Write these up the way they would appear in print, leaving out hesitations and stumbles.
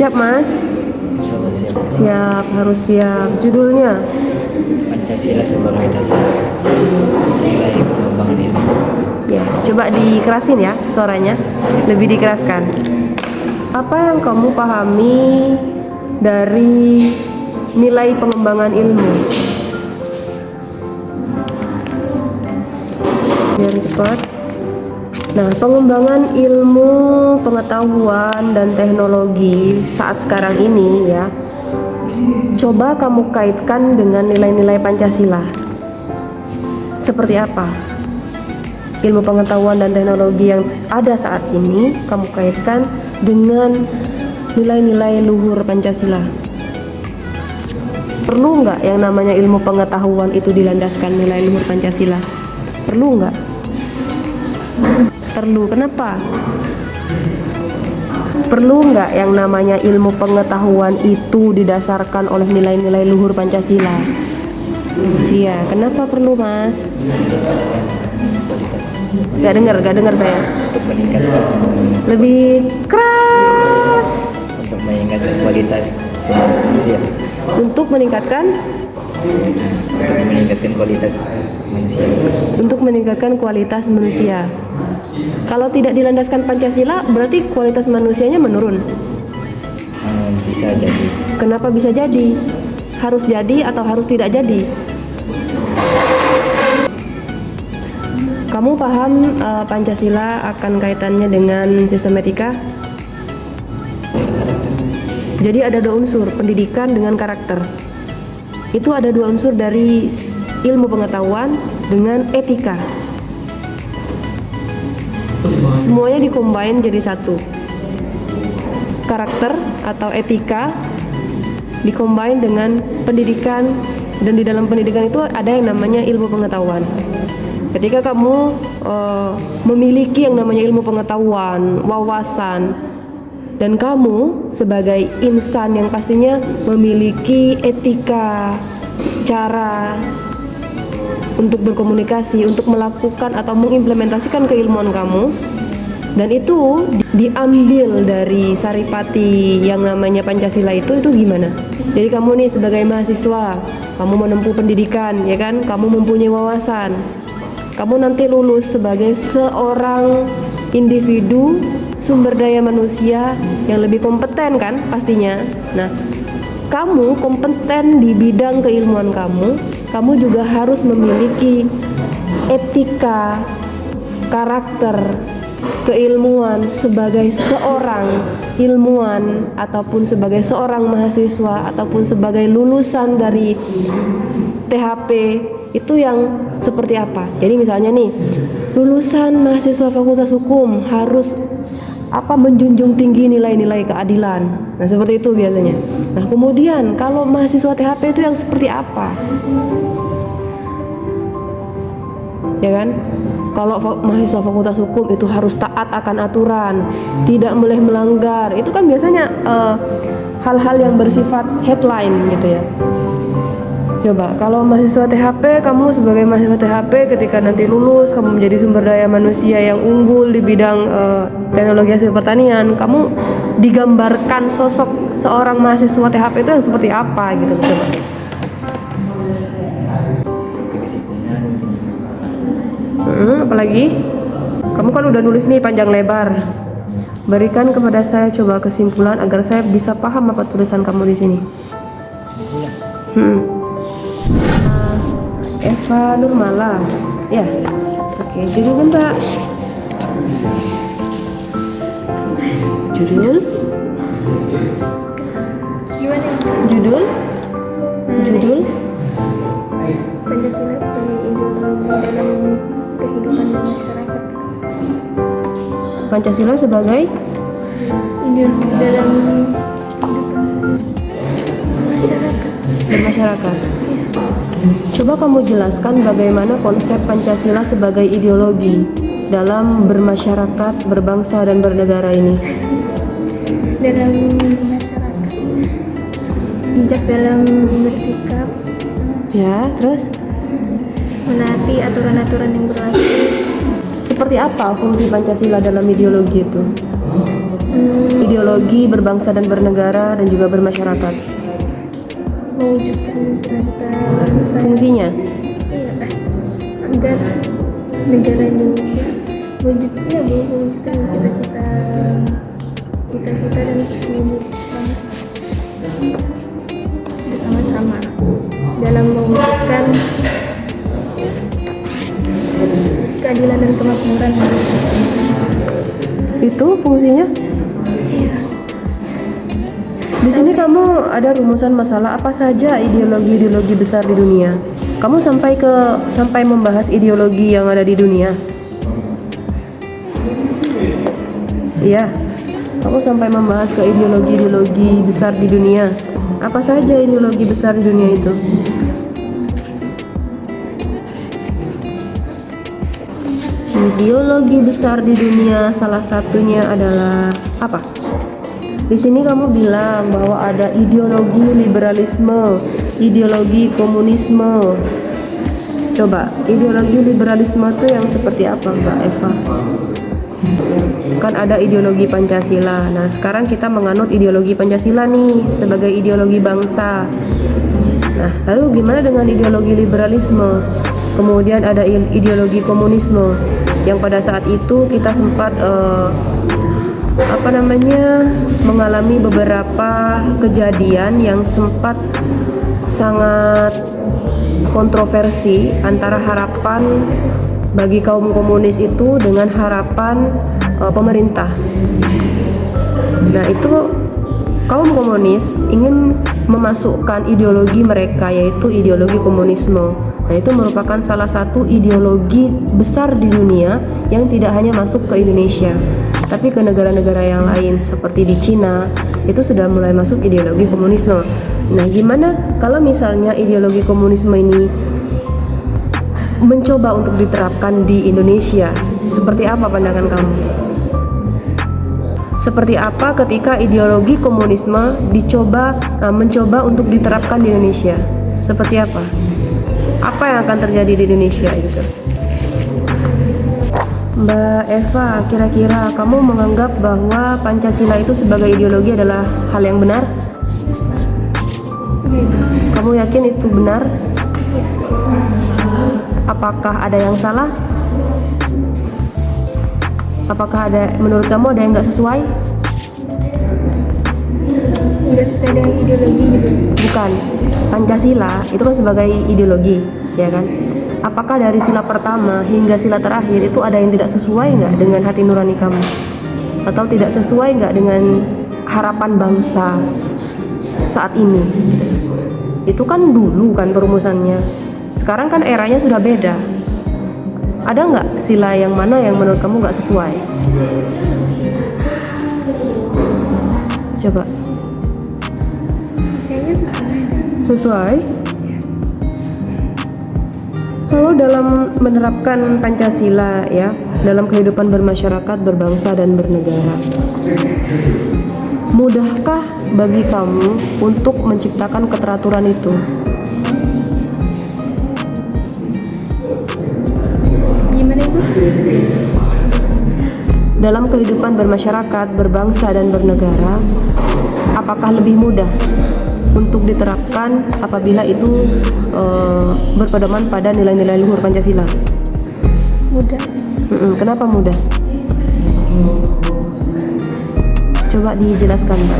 Siap Mas? Insyaallah siap. Siap, harus siap. Judulnya Pancasila sebagai dasar nilai pengembangan ilmu. ya, coba dikerasin ya suaranya, lebih dikeraskan. Apa yang kamu pahami dari nilai pengembangan ilmu? Biar cepat. Nah, pengembangan ilmu, pengetahuan, dan teknologi saat sekarang ini ya, coba kamu kaitkan dengan nilai-nilai Pancasila. Seperti apa? Ilmu pengetahuan dan teknologi yang ada saat ini, kamu kaitkan dengan nilai-nilai luhur Pancasila. Perlu nggak yang namanya ilmu pengetahuan itu dilandaskan nilai luhur Pancasila? Perlu nggak? Perlu. Kenapa? Perlu nggak yang namanya ilmu pengetahuan itu didasarkan oleh nilai-nilai luhur Pancasila? Iya, kenapa perlu Mas? Gak dengar saya. Untuk meningkatkan Lebih keras. untuk meningkatkan kualitas manusia. Untuk meningkatkan Kualitas manusia. Untuk meningkatkan kualitas manusia. Kalau tidak dilandaskan Pancasila, berarti kualitas manusianya menurun. Bisa jadi. Kenapa bisa jadi? Harus jadi atau harus tidak jadi? Kamu paham Pancasila akan kaitannya dengan sistematika? Jadi ada dua unsur, pendidikan dengan karakter. Itu ada dua unsur dari ilmu pengetahuan dengan etika. Semuanya dikombin jadi satu. Karakter atau etika dikombin dengan pendidikan, dan di dalam pendidikan itu ada yang namanya ilmu pengetahuan. Ketika kamu memiliki yang namanya ilmu pengetahuan, wawasan, dan kamu sebagai insan yang pastinya memiliki etika, cara untuk berkomunikasi, untuk melakukan atau mengimplementasikan keilmuan kamu, dan itu diambil dari saripati yang namanya Pancasila itu gimana? Jadi kamu nih sebagai mahasiswa, kamu menempuh pendidikan, ya kan? Kamu mempunyai wawasan. Kamu nanti lulus sebagai seorang individu sumber daya manusia yang lebih kompeten kan pastinya. Nah, kamu kompeten di bidang keilmuan kamu juga harus memiliki etika, karakter, keilmuan sebagai seorang ilmuwan ataupun sebagai seorang mahasiswa ataupun sebagai lulusan dari THP itu yang seperti apa. Jadi misalnya nih, lulusan mahasiswa Fakultas Hukum harus menjunjung tinggi nilai-nilai keadilan. Nah, seperti itu biasanya. Nah, kemudian kalau mahasiswa THP itu yang seperti apa? Ya kan? Kalau mahasiswa Fakultas Hukum itu harus taat akan aturan, tidak boleh melanggar. Itu kan biasanya hal-hal yang bersifat headline gitu ya. Coba kalau mahasiswa THP, kamu sebagai mahasiswa THP ketika nanti lulus, kamu menjadi sumber daya manusia yang unggul di bidang teknologi hasil pertanian, kamu digambarkan sosok seorang mahasiswa THP itu yang seperti apa gitu, coba. Apalagi? Kamu kan udah nulis nih panjang lebar. Berikan kepada saya coba kesimpulan agar saya bisa paham apa tulisan kamu di sini. Eva Nurmala, ya. Oke, judul Mbak. Judul? Judul? Pancasila sebagai ideologi dalam kehidupan masyarakat. Pancasila sebagai Ideologi dalam masyarakat. Coba kamu jelaskan bagaimana konsep Pancasila sebagai ideologi dalam bermasyarakat, berbangsa, dan bernegara ini. dalam masyarakat, bijak dalam bersikap, Ya, terus menaati aturan-aturan yang berlaku. seperti apa fungsi Pancasila dalam ideologi itu? ideologi berbangsa dan bernegara dan juga bermasyarakat. Mewujudkan cita-cita bangsa. Fungsinya Iya, agar negara Indonesia mewujudkan cita-cita dan visi bangsa bersama-sama dalam mewujudkan keadilan dan kemakmuran. itu fungsinya. Di sini kamu ada rumusan masalah apa saja ideologi-ideologi besar di dunia. Kamu sampai membahas ideologi yang ada di dunia. Iya. Kamu sampai membahas ke ideologi-ideologi besar di dunia. Apa saja ideologi besar di dunia itu? Ideologi besar di dunia salah satunya adalah apa? Di sini kamu bilang bahwa ada ideologi liberalisme, ideologi komunisme. Coba, ideologi liberalisme itu yang seperti apa, Mbak Eva? Kan ada ideologi Pancasila. Nah, sekarang kita menganut ideologi Pancasila nih sebagai ideologi bangsa. Nah, lalu gimana dengan ideologi liberalisme? Kemudian ada ideologi komunisme yang pada saat itu kita sempat mengalami beberapa kejadian yang sempat sangat kontroversi antara harapan bagi kaum komunis itu dengan harapan pemerintah. Nah, itu kaum komunis ingin memasukkan ideologi mereka, yaitu ideologi komunisme. Nah, itu merupakan salah satu ideologi besar di dunia yang tidak hanya masuk ke Indonesia, tapi ke negara-negara yang lain seperti di Cina. Itu sudah mulai masuk ideologi komunisme. Nah, gimana kalau misalnya ideologi komunisme ini mencoba untuk diterapkan di Indonesia? Seperti apa pandangan kamu? Seperti apa ketika ideologi komunisme mencoba untuk diterapkan di Indonesia? Seperti apa? Apa yang akan terjadi di Indonesia gitu? Mbak Eva, kira-kira kamu menganggap bahwa Pancasila itu sebagai ideologi adalah hal yang benar? Kamu yakin itu benar? Apakah ada yang salah? Apakah menurut kamu ada yang nggak sesuai? Nggak sesuai dengan ideologi gitu. Bukan. Pancasila itu kan sebagai ideologi, ya kan? Apakah dari sila pertama hingga sila terakhir itu ada yang tidak sesuai nggak dengan hati nurani kamu? Atau tidak sesuai nggak dengan harapan bangsa saat ini? Itu kan dulu kan perumusannya. Sekarang kan eranya sudah beda. Ada nggak sila yang mana yang menurut kamu nggak sesuai? Coba. Kayaknya Sesuai? Kalau dalam menerapkan Pancasila ya, dalam kehidupan bermasyarakat, berbangsa dan bernegara, mudahkah bagi kamu untuk menciptakan keteraturan itu? gimana itu? Dalam kehidupan bermasyarakat, berbangsa dan bernegara, apakah lebih mudah untuk diterapkan apabila itu berpedoman pada nilai-nilai luhur Pancasila? Mudah. Kenapa mudah? Coba dijelaskan, Pak.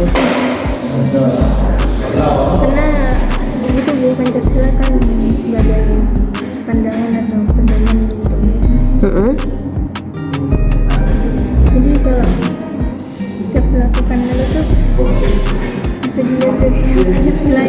Karena itu Bu, Pancasila kan sebagai pandangan atau pedoman gitu. Jadi kalau setiap melakukan hal itu bisa dilihat dari Pancasila.